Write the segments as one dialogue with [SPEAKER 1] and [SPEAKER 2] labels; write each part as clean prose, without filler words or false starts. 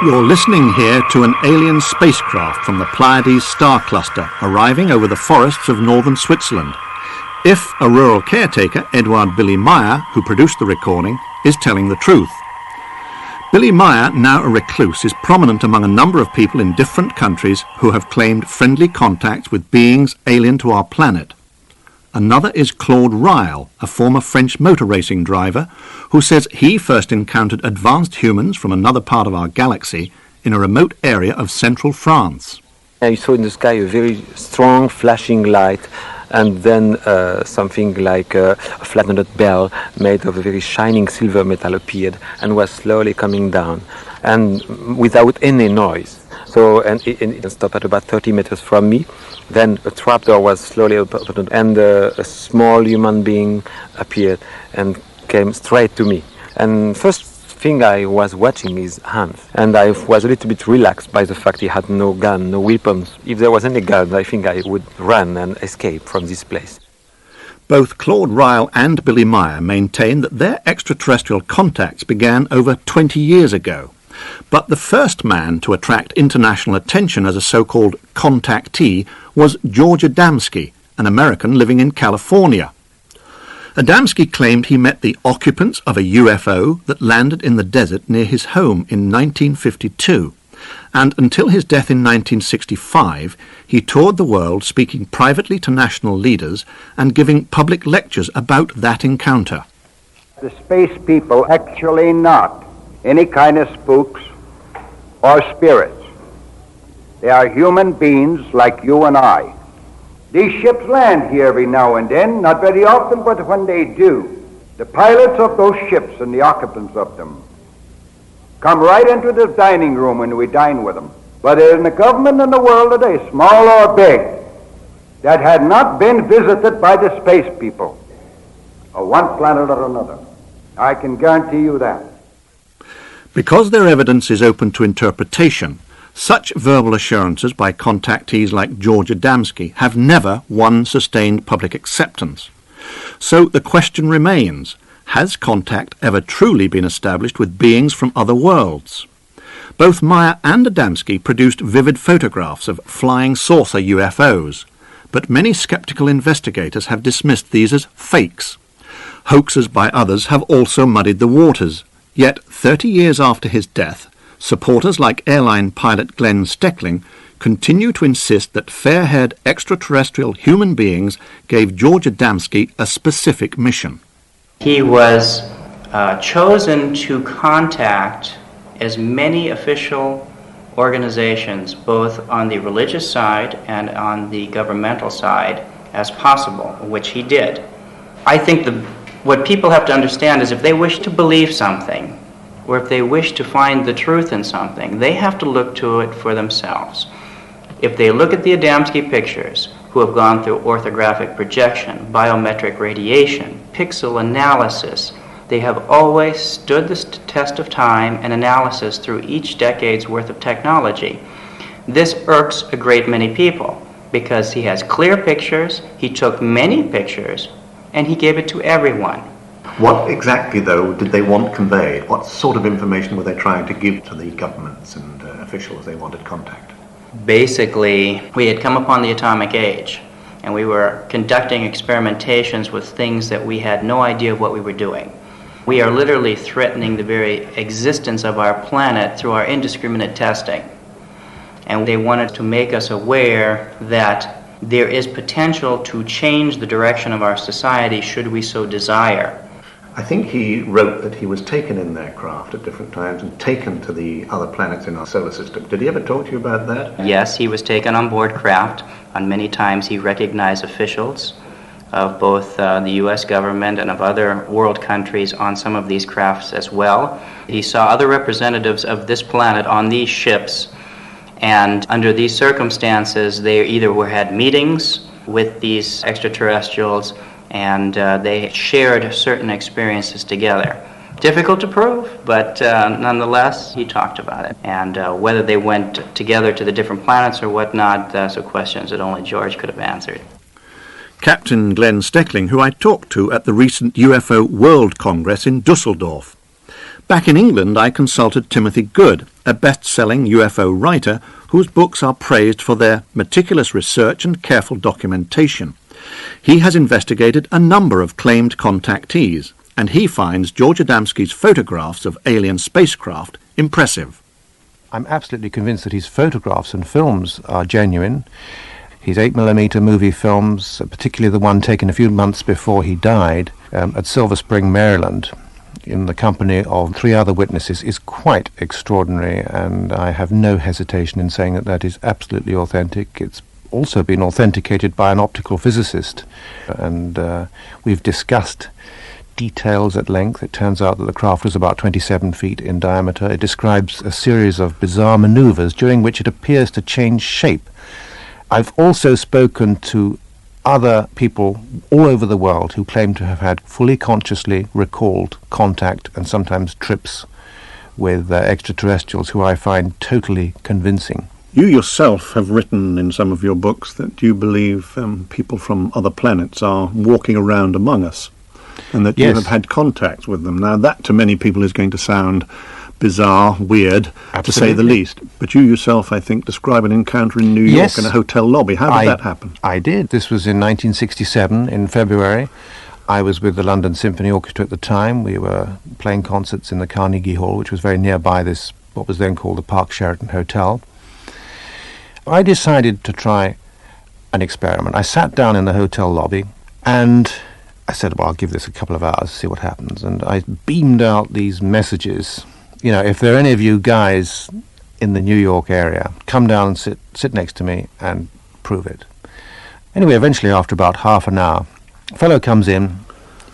[SPEAKER 1] You're listening here to an alien spacecraft from the Pleiades star cluster arriving over the forests of northern Switzerland. If a rural caretaker, Edward Billy Meyer, who produced the recording, is telling the truth. Billy Meyer, now a recluse, is prominent among a number of people in different countries who have claimed friendly contacts with beings alien to our planet. Another is Claude Ryle, a former French motor racing driver, who says he first encountered advanced humans from another part of our galaxy in a remote area of central France.
[SPEAKER 2] I saw in the sky a very strong flashing light, and then something like a flattened bell made of a very shining silver metal appeared and was slowly coming down, and without any noise. So, and it stopped at about 30 meters from me. Then a trapdoor was slowly opened, and a small human being appeared and came straight to me. And first thing I was watching his hands, and I was a little bit relaxed by the fact he had no gun, no weapons. If there was any gun, I think I would run and escape from this place.
[SPEAKER 1] Both Claude Ryle and Billy Meyer maintain that their extraterrestrial contacts began over 20 years ago. But the first man to attract international attention as a so-called contactee was George Adamski, an American living in California. Adamski claimed he met the occupants of a UFO that landed in the desert near his home in 1952, and until his death in 1965, he toured the world speaking privately to national leaders and giving public lectures about that encounter.
[SPEAKER 3] The space people actually not any kind of spooks or spirits. They are human beings like you and I. These ships land here every now and then, not very often, but when they do, the pilots of those ships and the occupants of them come right into the dining room when we dine with them. Whether in the government in the world today, small or big, that had not been visited by the space people of one planet or another. I can guarantee you that.
[SPEAKER 1] Because their evidence is open to interpretation, such verbal assurances by contactees like George Adamski have never won sustained public acceptance. So the question remains, has contact ever truly been established with beings from other worlds? Both Meyer and Adamski produced vivid photographs of flying saucer UFOs, but many skeptical investigators have dismissed these as fakes. Hoaxers by others have also muddied the waters. Yet 30 years after his death, supporters like airline pilot Glenn Steckling continue to insist that fair-haired extraterrestrial human beings gave George Adamski a specific mission.
[SPEAKER 4] He was chosen to contact as many official organizations, both on the religious side and on the governmental side, as possible, which he did. I think what people have to understand is if they wish to believe something, or if they wish to find the truth in something, they have to look to it for themselves. If they look at the Adamski pictures, who have gone through orthographic projection, biometric radiation, pixel analysis, they have always stood the test of time and analysis through each decade's worth of technology. This irks a great many people because he has clear pictures, he took many pictures, and he gave it to everyone.
[SPEAKER 5] What exactly, though, did they want conveyed? What sort of information were they trying to give to the governments and officials they wanted contact?
[SPEAKER 4] Basically, we had come upon the atomic age, and we were conducting experimentations with things that we had no idea what we were doing. We are literally threatening the very existence of our planet through our indiscriminate testing. And they wanted to make us aware that there is potential to change the direction of our society should we so desire.
[SPEAKER 5] I think he wrote that he was taken in their craft at different times and taken to the other planets in our solar system. Did he ever talk to you about that?
[SPEAKER 4] Yes, he was taken on board craft. On many times he recognized officials of both the U.S. government and of other world countries on some of these crafts as well. He saw other representatives of this planet on these ships, and under these circumstances they either had meetings with these extraterrestrials and they shared certain experiences together. Difficult to prove, but nonetheless, he talked about it. And whether they went together to the different planets or whatnot, those are questions that only George could have answered.
[SPEAKER 1] Captain Glenn Steckling, who I talked to at the recent UFO World Congress in Dusseldorf. Back in England, I consulted Timothy Good, a best-selling UFO writer whose books are praised for their meticulous research and careful documentation. He has investigated a number of claimed contactees, and he finds George Adamski's photographs of alien spacecraft impressive.
[SPEAKER 6] I'm absolutely convinced that his photographs and films are genuine. His 8mm movie films, particularly the one taken a few months before he died at Silver Spring, Maryland, in the company of 3 other witnesses, is quite extraordinary, and I have no hesitation in saying that that is absolutely authentic. It's also been authenticated by an optical physicist, and we've discussed details at length. It turns out that the craft was about 27 feet in diameter. It describes a series of bizarre maneuvers during which it appears to change shape. I've also spoken to other people all over the world who claim to have had fully consciously recalled contact and sometimes trips with extraterrestrials, who I find totally convincing.
[SPEAKER 1] You yourself have written in some of your books that you believe people from other planets are walking around among us, and that you
[SPEAKER 6] Yes.
[SPEAKER 1] have had contact with them. Now, that to many people is going to sound bizarre, weird, to say the
[SPEAKER 6] Absolutely.
[SPEAKER 1] least. But you yourself, I think, describe an encounter in New York
[SPEAKER 6] Yes.
[SPEAKER 1] in a hotel lobby. How did that happen?
[SPEAKER 6] I did. This was in 1967, in February. I was with the London Symphony Orchestra at the time. We were playing concerts in the Carnegie Hall, which was very nearby this, what was then called the Park Sheraton Hotel. I decided to try an experiment. I sat down in the hotel lobby and I said, well, I'll give this a couple of hours, see what happens. And I beamed out these messages. You know, if there are any of you guys in the New York area, come down and sit next to me and prove it. Anyway, eventually, after about half an hour, a fellow comes in,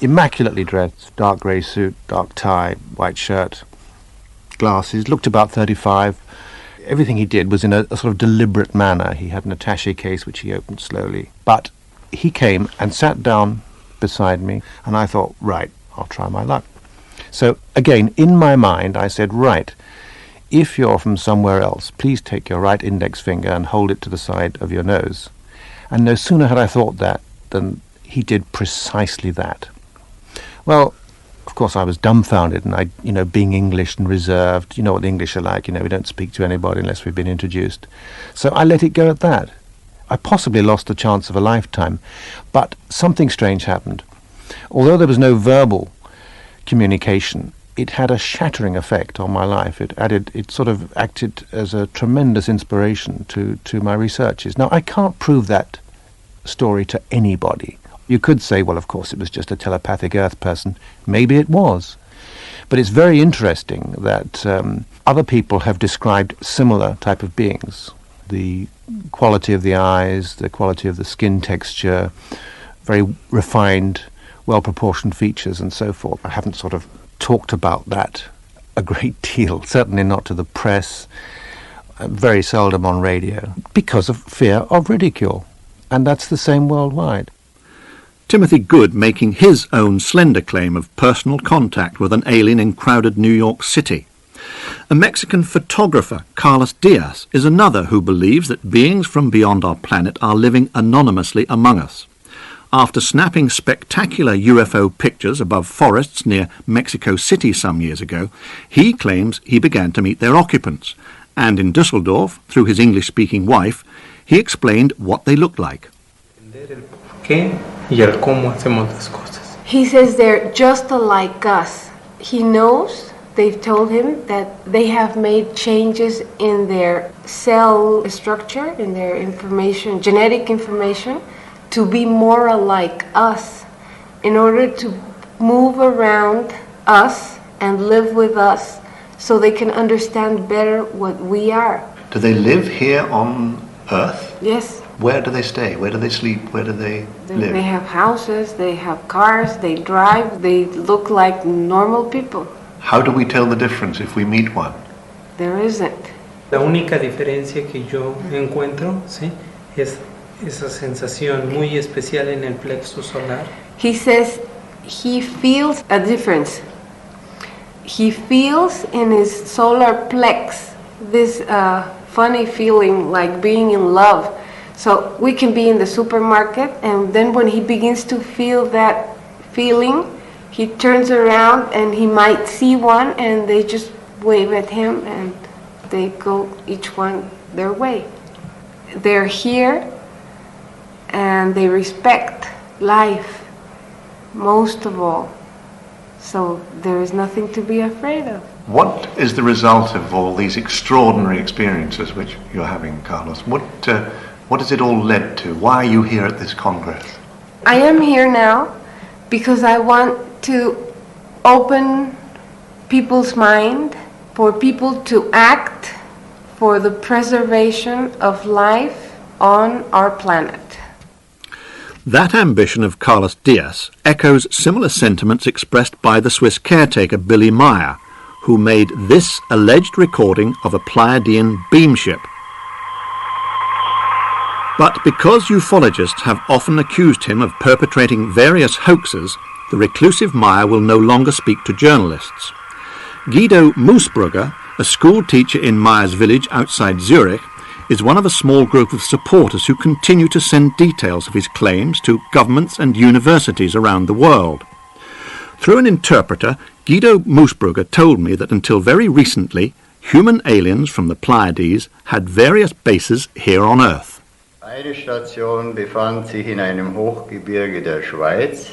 [SPEAKER 6] immaculately dressed, dark grey suit, dark tie, white shirt, glasses, looked about 35. Everything he did was in a sort of deliberate manner. He had an attaché case which he opened slowly. But he came and sat down beside me, and I thought, right, I'll try my luck. So again, in my mind, I said, right, if you're from somewhere else, please take your right index finger and hold it to the side of your nose. And no sooner had I thought that than he did precisely that. Well, of course, I was dumbfounded, and I, being English and reserved, you know what the English are like, we don't speak to anybody unless we've been introduced. So I let it go at that. I possibly lost the chance of a lifetime, but something strange happened. Although there was no verbal communication, it had a shattering effect on my life. It sort of acted as a tremendous inspiration to my researches. Now, I can't prove that story to anybody. You could say, well, of course, it was just a telepathic Earth person. Maybe it was. But it's very interesting that other people have described similar type of beings. The quality of the eyes, the quality of the skin texture, very refined, well-proportioned features and so forth. I haven't sort of talked about that a great deal, certainly not to the press, very seldom on radio, because of fear of ridicule. And that's the same worldwide.
[SPEAKER 1] Timothy Good making his own slender claim of personal contact with an alien in crowded New York City. A Mexican photographer, Carlos Diaz, is another who believes that beings from beyond our planet are living anonymously among us. After snapping spectacular UFO pictures above forests near Mexico City some years ago, he claims he began to meet their occupants, and in Dusseldorf, through his English-speaking wife, he explained what they looked like.
[SPEAKER 7] He says they're just like us. He knows, they've told him that they have made changes in their cell structure, in their information, genetic information, to be more like us, in order to move around us and live with us, so they can understand better what we are.
[SPEAKER 5] Do they live here on Earth?
[SPEAKER 7] Yes.
[SPEAKER 5] Where do they stay? Where do they sleep? Where do they live?
[SPEAKER 7] They have houses, they have cars, they drive, they look like normal people.
[SPEAKER 5] How do we tell the difference if we meet one?
[SPEAKER 7] There isn't.
[SPEAKER 8] La única diferencia que yo encuentro, ¿sí?, es esa sensación muy especial en el plexo solar.
[SPEAKER 7] He says he feels a difference. He feels in his solar plex this funny feeling like being in love. So we can be in the supermarket, and then when he begins to feel that feeling, He turns around and he might see one and they just wave at him and they go each one their way. They're here and they respect life most of all. So there is nothing to be afraid of.
[SPEAKER 5] What is the result of all these extraordinary experiences which you're having, Carlos? What has it all led to? Why are you here at this Congress?
[SPEAKER 7] I am here now because I want to open people's mind for people to act for the preservation of life on our planet.
[SPEAKER 1] That ambition of Carlos Diaz echoes similar sentiments expressed by the Swiss caretaker Billy Meyer, who made this alleged recording of a Pleiadian beam ship. But because ufologists have often accused him of perpetrating various hoaxes, the reclusive Meyer will no longer speak to journalists. Guido Moosbrugger, a school teacher in Meyer's village outside Zurich, is one of a small group of supporters who continue to send details of his claims to governments and universities around the world. Through an interpreter, Guido Moosbrugger told me that until very recently, human aliens from the Pleiades had various bases here on Earth.
[SPEAKER 9] Eine Station befand sich in einem Hochgebirge der Schweiz.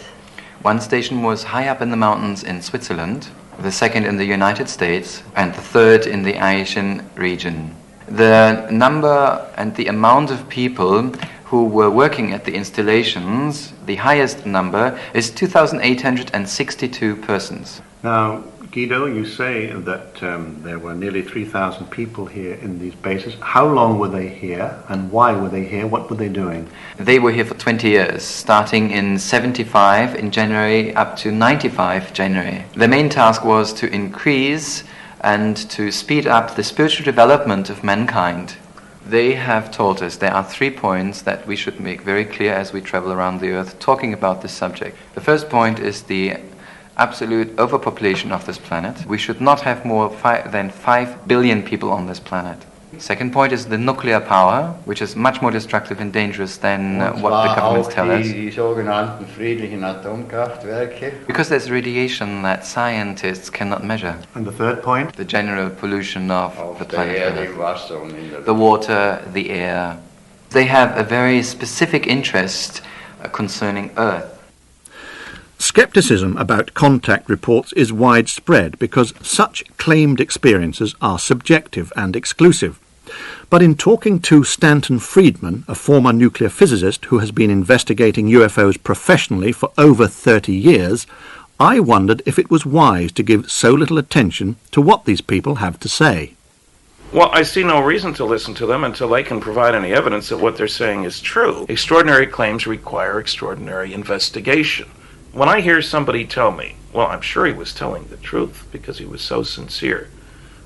[SPEAKER 10] One station was high up in the mountains in Switzerland, the second in the United States, and the third in the Asian region. The number and the amount of people who were working at the installations, the highest number is 2,862 persons.
[SPEAKER 5] Now, Guido, you say that there were nearly 3,000 people here in these bases. How long were they here, and why were they here? What were they doing?
[SPEAKER 10] They were here for 20 years, starting in 75 in January up to 95 January. The main task was to increase and to speed up the spiritual development of mankind. They have told us there are 3 points that we should make very clear as we travel around the earth talking about this subject. The first point is the absolute overpopulation of this planet. We should not have more than 5 billion people on this planet. Second point is the nuclear power, which is much more destructive and dangerous than what the governments tell us.
[SPEAKER 9] Die sogenannten friedlichen Atomkraftwerke.
[SPEAKER 10] Because there's radiation that scientists cannot measure.
[SPEAKER 5] And the third point?
[SPEAKER 10] The general pollution of the planet
[SPEAKER 9] Earth.
[SPEAKER 10] The water, the air. They have a very specific interest concerning Earth.
[SPEAKER 1] Skepticism about contact reports is widespread because such claimed experiences are subjective and exclusive. But in talking to Stanton Friedman, a former nuclear physicist who has been investigating UFOs professionally for over 30 years, I wondered if it was wise to give so little attention to what these people have to say.
[SPEAKER 11] Well, I see no reason to listen to them until they can provide any evidence that what they're saying is true. Extraordinary claims require extraordinary investigation. When I hear somebody tell me, well, I'm sure he was telling the truth because he was so sincere,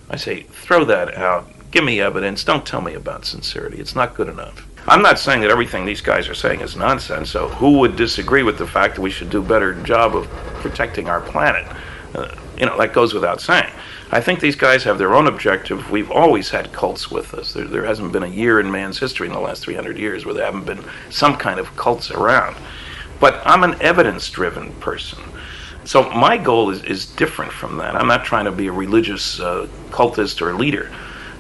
[SPEAKER 11] I say, throw that out. Give me evidence. Don't tell me about sincerity. It's not good enough. I'm not saying that everything these guys are saying is nonsense, so who would disagree with the fact that we should do a better job of protecting our planet? That goes without saying. I think these guys have their own objective. We've always had cults with us. There hasn't been a year in man's history in the last 300 years where there haven't been some kind of cults around. But I'm an evidence-driven person. So my goal is different from that. I'm not trying to be a religious cultist or leader.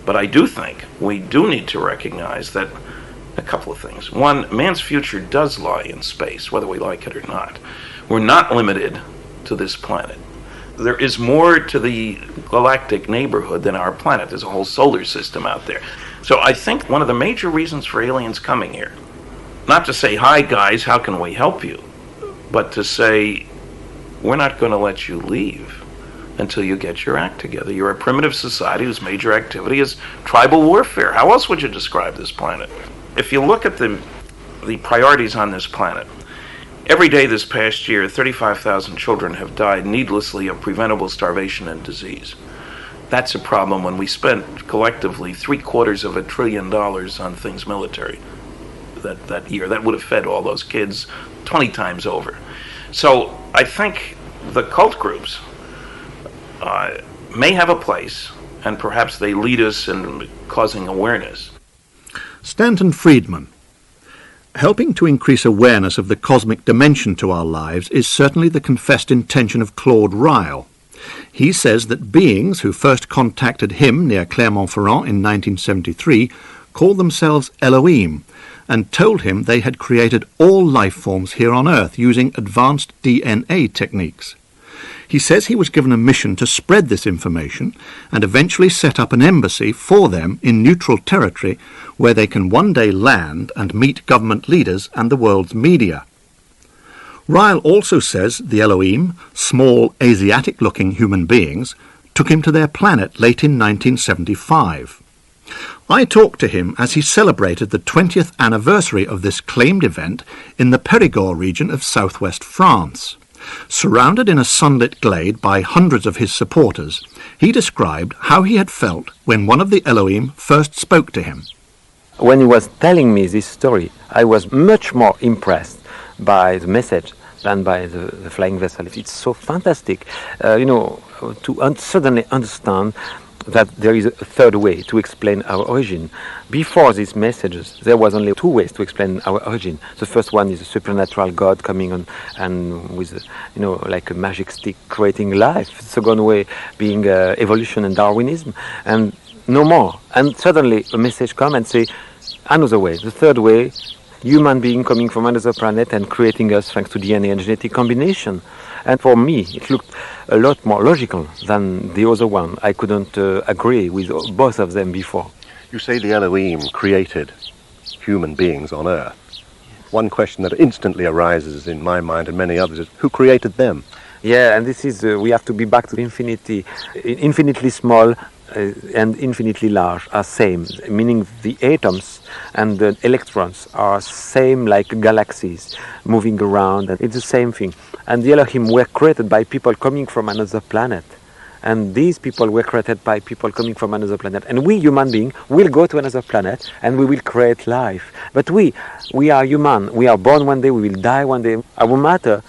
[SPEAKER 11] But I do think we do need to recognize that a couple of things. One, man's future does lie in space, whether we like it or not. We're not limited to this planet. There is more to the galactic neighborhood than our planet. There's a whole solar system out there. So I think one of the major reasons for aliens coming here, not to say, hi guys, how can we help you? But to say, we're not going to let you leave until you get your act together. You're a primitive society whose major activity is tribal warfare. How else would you describe this planet? If you look at the priorities on this planet, every day this past year, 35,000 children have died needlessly of preventable starvation and disease. That's a problem when we spent collectively $750 billion on things military that year. That would have fed all those kids 20 times over. So I think the cult groups may have a place, and perhaps they lead us in causing awareness.
[SPEAKER 1] Stanton Friedman. Helping to increase awareness of the cosmic dimension to our lives is certainly the confessed intention of Claude Ryle. He says that beings who first contacted him near Clermont-Ferrand in 1973 called themselves Elohim and told him they had created all life forms here on Earth using advanced DNA techniques. He says he was given a mission to spread this information and eventually set up an embassy for them in neutral territory where they can one day land and meet government leaders and the world's media. Ryle also says the Elohim, small Asiatic-looking human beings, took him to their planet late in 1975. I talked to him as he celebrated the 20th anniversary of this claimed event in the Périgord region of southwest France. Surrounded in a sunlit glade by hundreds of his supporters, he described how he had felt when one of the Elohim first spoke to him.
[SPEAKER 2] When he was telling me this story, I was much more impressed by the message than by the flying vessel. It's so fantastic, to suddenly understand that there is a third way to explain our origin. Before these messages, there was only two ways to explain our origin. The first one is a supernatural God coming on and with, like a magic stick creating life. The second way being evolution and Darwinism, and no more. And suddenly a message comes and say another way. The third way, human being coming from another planet and creating us thanks to DNA and genetic combination. And for me, it looked a lot more logical than the other one. I couldn't agree with both of them before.
[SPEAKER 5] You say the Elohim created human beings on Earth. One question that instantly arises in my mind and many others is, who created them?
[SPEAKER 2] Yeah, and this is, we have to be back to infinity. Infinitely small and infinitely large are same, meaning the atoms and the electrons are same like galaxies moving around, and it's the same thing. And the Elohim were created by people coming from another planet. And these people were created by people coming from another planet. And we, human beings, will go to another planet and we will create life. But we are human. We are born one day, we will die one day. Our matter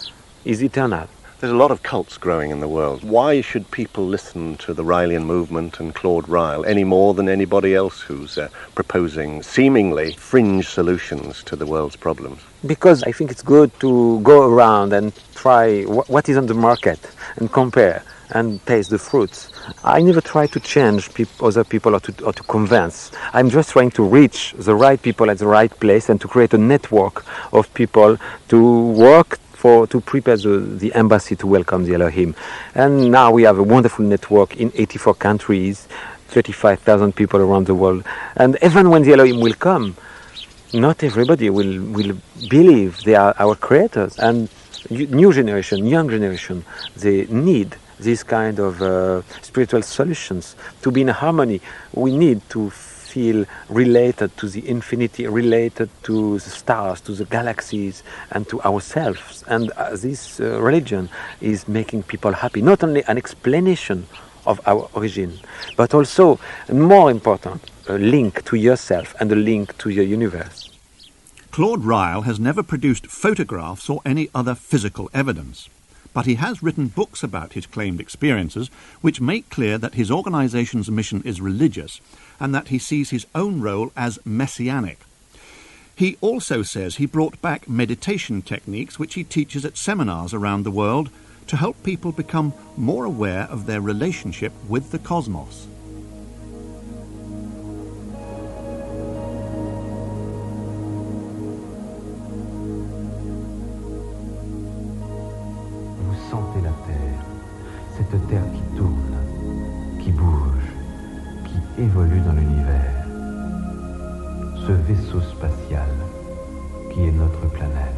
[SPEAKER 2] is eternal.
[SPEAKER 5] There's a lot of cults growing in the world. Why should people listen to the Rylean movement and Claude Ryle any more than anybody else who's proposing seemingly fringe solutions to the world's problems?
[SPEAKER 2] Because I think it's good to go around and try what is on the market and compare and taste the fruits. I never try to change other people or to convince. I'm just trying to reach the right people at the right place and to create a network of people to work to prepare the embassy to welcome the Elohim. And now we have a wonderful network in 84 countries, 35,000 people around the world. And even when the Elohim will come, not everybody will believe they are our creators. And young generation, they need these kind of spiritual solutions to be in harmony. We need to feel related to the infinity, related to the stars, to the galaxies, and to ourselves. And this religion is making people happy. Not only an explanation of our origin, but also, more important, a link to yourself and a link to your universe.
[SPEAKER 1] Claude Ryle has never produced photographs or any other physical evidence, but he has written books about his claimed experiences which make clear that his organization's mission is religious and that he sees his own role as messianic. He also says he brought back meditation techniques which he teaches at seminars around the world to help people become more aware of their relationship with the cosmos.
[SPEAKER 12] Vous sentez la Terre, cette Terre qui tourne, qui bouge, qui évolue dans l'univers. Ce vaisseau spatial qui est notre planète.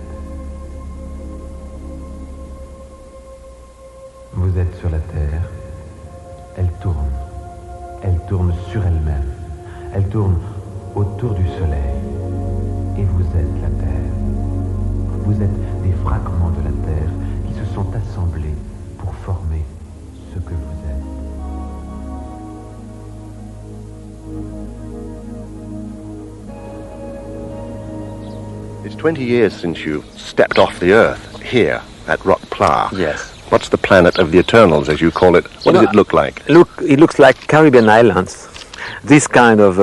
[SPEAKER 12] Vous êtes sur la Terre, elle tourne sur elle-même, elle tourne autour du Soleil, et vous êtes la Terre. Vous êtes des fragments de la Terre qui se sont assemblés pour former ce que vous êtes.
[SPEAKER 5] It's 20 years since you stepped off the Earth here at Rock Pla.
[SPEAKER 2] Yes.
[SPEAKER 5] What's the planet of the Eternals, as you call it? What does it look like?
[SPEAKER 2] It looks like Caribbean islands. This kind of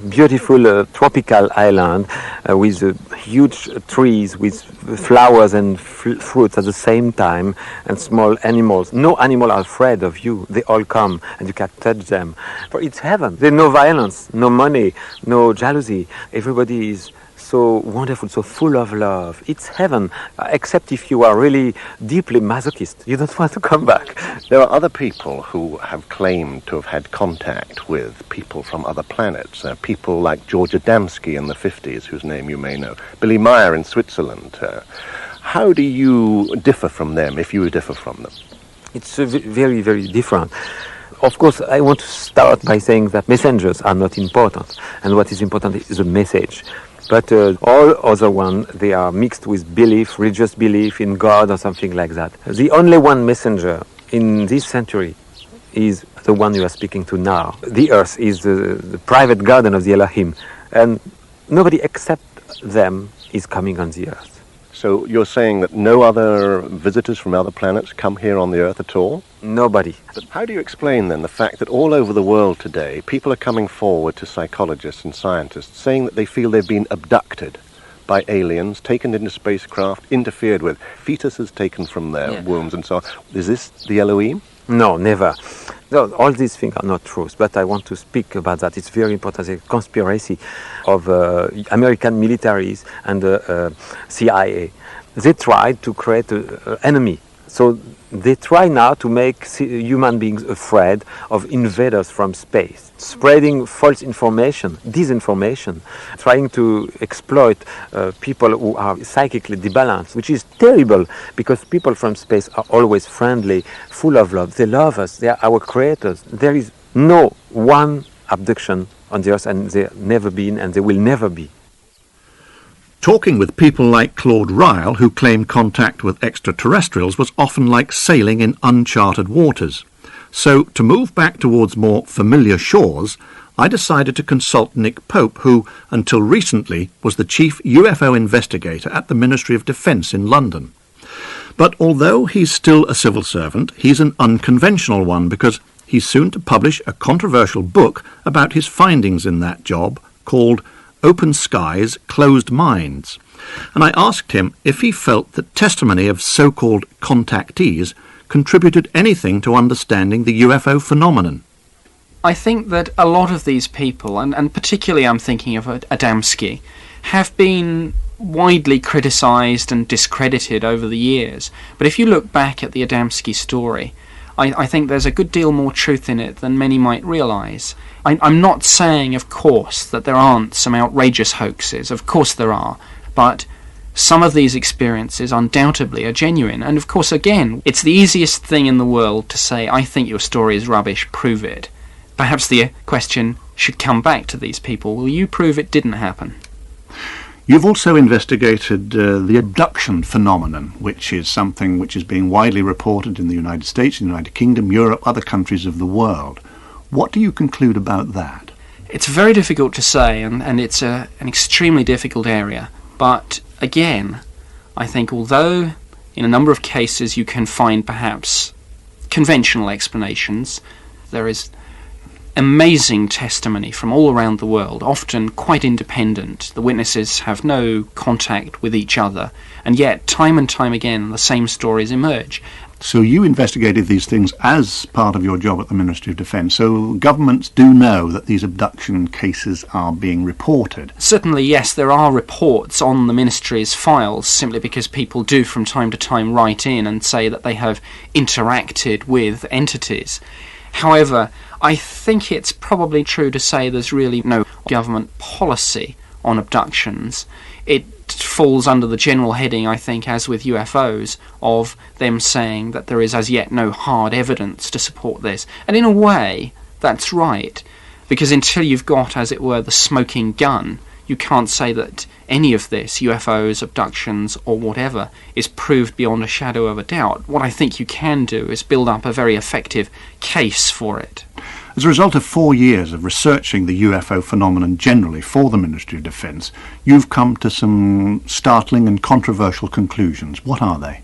[SPEAKER 2] beautiful tropical island with huge trees with flowers and fruits at the same time, and small animals. No animal are afraid of you. They all come and you can touch them. For it's heaven. There's no violence, no money, no jealousy. Everybody is so wonderful, so full of love. It's heaven, except if you are really deeply masochist. You don't want to come back.
[SPEAKER 5] There are other people who have claimed to have had contact with people from other planets. People like George Adamski in the 50s, whose name you may know. Billy Meyer in Switzerland. How do you differ from them, if you differ from them?
[SPEAKER 2] It's very, very different. Of course, I want to start by saying that messengers are not important, and what is important is the message. But all other ones, they are mixed with belief, religious belief in God or something like that. The only one messenger in this century is the one you are speaking to now. The earth is the private garden of the Elohim, and nobody except them is coming on the earth.
[SPEAKER 5] So you're saying that no other visitors from other planets come here on the Earth at all?
[SPEAKER 2] Nobody.
[SPEAKER 5] But how do you explain then the fact that all over the world today people are coming forward to psychologists and scientists saying that they feel they've been abducted by aliens, taken into spacecraft, interfered with, fetuses taken from their wombs and so on? Is this the Elohim?
[SPEAKER 2] No, never. No, all these things are not true, but I want to speak about that. It's very important. There's a conspiracy of American militaries and CIA. They tried to create an enemy. So they try now to make human beings afraid of invaders from space, spreading false information, disinformation, trying to exploit people who are psychically debalanced, which is terrible because people from space are always friendly, full of love. They love us. They are our creators. There is no one abduction on the earth, and there never been, and there will never be.
[SPEAKER 1] Talking with people like Claude Ryle, who claim contact with extraterrestrials, was often like sailing in uncharted waters. So, to move back towards more familiar shores, I decided to consult Nick Pope, who, until recently, was the chief UFO investigator at the Ministry of Defence in London. But although he's still a civil servant, he's an unconventional one because he's soon to publish a controversial book about his findings in that job called Open Skies, Closed Minds, and I asked him if he felt that testimony of so-called contactees contributed anything to understanding the UFO phenomenon.
[SPEAKER 13] I think that a lot of these people, and particularly I'm thinking of Adamski, have been widely criticised and discredited over the years. But if you look back at the Adamski story, I think there's a good deal more truth in it than many might realise. I'm not saying, of course, that there aren't some outrageous hoaxes. Of course there are. But some of these experiences undoubtedly are genuine. And of course, again, it's the easiest thing in the world to say, I think your story is rubbish, prove it. Perhaps the question should come back to these people. Will you prove it didn't happen?
[SPEAKER 1] You've also investigated the abduction phenomenon, which is something which is being widely reported in the United States, the United Kingdom, Europe, other countries of the world. What do you conclude about that?
[SPEAKER 13] It's very difficult to say, and it's an extremely difficult area. But again, I think although in a number of cases you can find perhaps conventional explanations, there is amazing testimony from all around the world, often quite independent. The witnesses have no contact with each other, and yet time and time again the same stories emerge.
[SPEAKER 1] So you investigated these things as part of your job at the Ministry of Defence, so governments do know that these abduction cases are being reported?
[SPEAKER 13] Certainly, yes, there are reports on the Ministry's files, simply because people do from time to time write in and say that they have interacted with entities. However, I think it's probably true to say there's really no government policy on abductions. It falls under the general heading, I think, as with UFOs, of them saying that there is as yet no hard evidence to support this. And in a way, that's right, because until you've got, as it were, the smoking gun, you can't say that any of this, UFOs, abductions, or whatever, is proved beyond a shadow of a doubt. What I think you can do is build up a very effective case for it.
[SPEAKER 1] As a result of 4 years of researching the UFO phenomenon generally for the Ministry of Defence, you've come to some startling and controversial conclusions. What are they?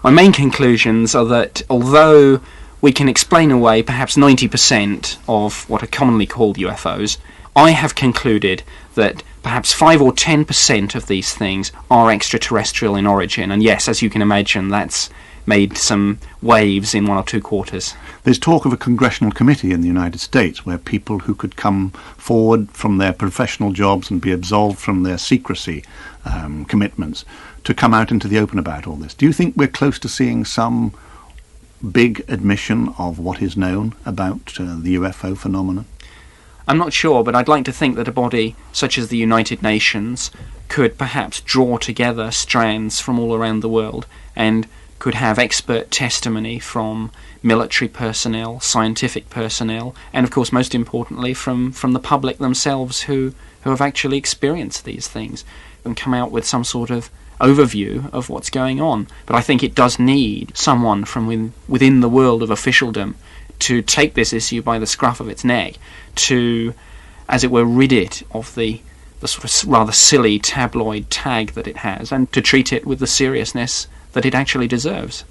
[SPEAKER 13] My main conclusions are that although we can explain away perhaps 90% of what are commonly called UFOs, I have concluded that perhaps 5 or 10% of these things are extraterrestrial in origin. And yes, as you can imagine, that's made some waves in 1 or 2 quarters.
[SPEAKER 1] There's talk of a congressional committee in the United States where people who could come forward from their professional jobs and be absolved from their secrecy commitments to come out into the open about all this. Do you think we're close to seeing some big admission of what is known about the UFO phenomenon?
[SPEAKER 13] I'm not sure, but I'd like to think that a body such as the United Nations could perhaps draw together strands from all around the world and could have expert testimony from military personnel, scientific personnel, and of course most importantly from the public themselves who have actually experienced these things, and come out with some sort of overview of what's going on. But I think it does need someone from within the world of officialdom to take this issue by the scruff of its neck, to, as it were, rid it of the sort of rather silly tabloid tag that it has, and to treat it with the seriousness that it actually deserves.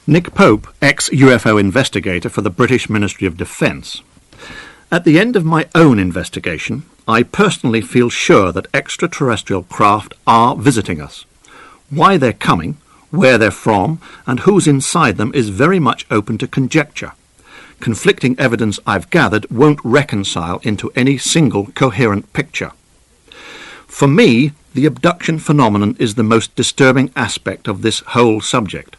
[SPEAKER 1] Nick Pope, ex-UFO investigator for the British Ministry of Defence. At the end of my own investigation, I personally feel sure that extraterrestrial craft are visiting us. Why they're coming, where they're from, and who's inside them is very much open to conjecture. Conflicting evidence I've gathered won't reconcile into any single coherent picture. For me, the abduction phenomenon is the most disturbing aspect of this whole subject.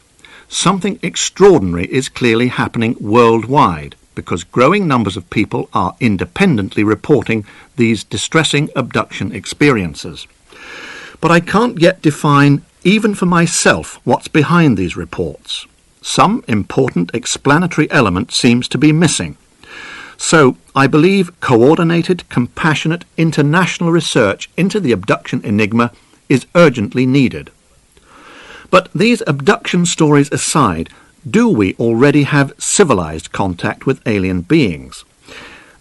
[SPEAKER 1] Something extraordinary is clearly happening worldwide, because growing numbers of people are independently reporting these distressing abduction experiences. But I can't yet define, even for myself, what's behind these reports. Some important explanatory element seems to be missing. So I believe coordinated, compassionate international research into the abduction enigma is urgently needed. But these abduction stories aside, do we already have civilized contact with alien beings?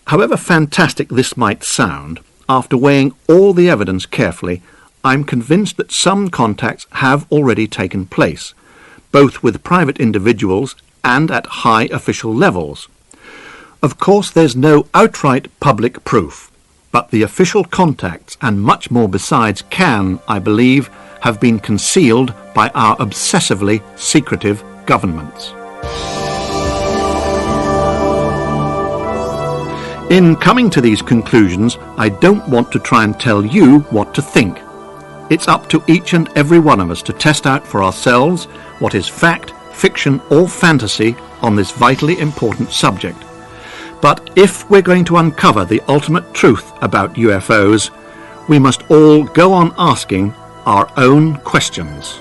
[SPEAKER 1] However fantastic this might sound, after weighing all the evidence carefully, I'm convinced that some contacts have already taken place, both with private individuals and at high official levels. Of course, there's no outright public proof, but the official contacts and much more besides can, I believe, have been concealed by our obsessively secretive governments. In coming to these conclusions, I don't want to try and tell you what to think. It's up to each and every one of us to test out for ourselves what is fact, fiction or fantasy on this vitally important subject. But if we're going to uncover the ultimate truth about UFOs, we must all go on asking our own questions.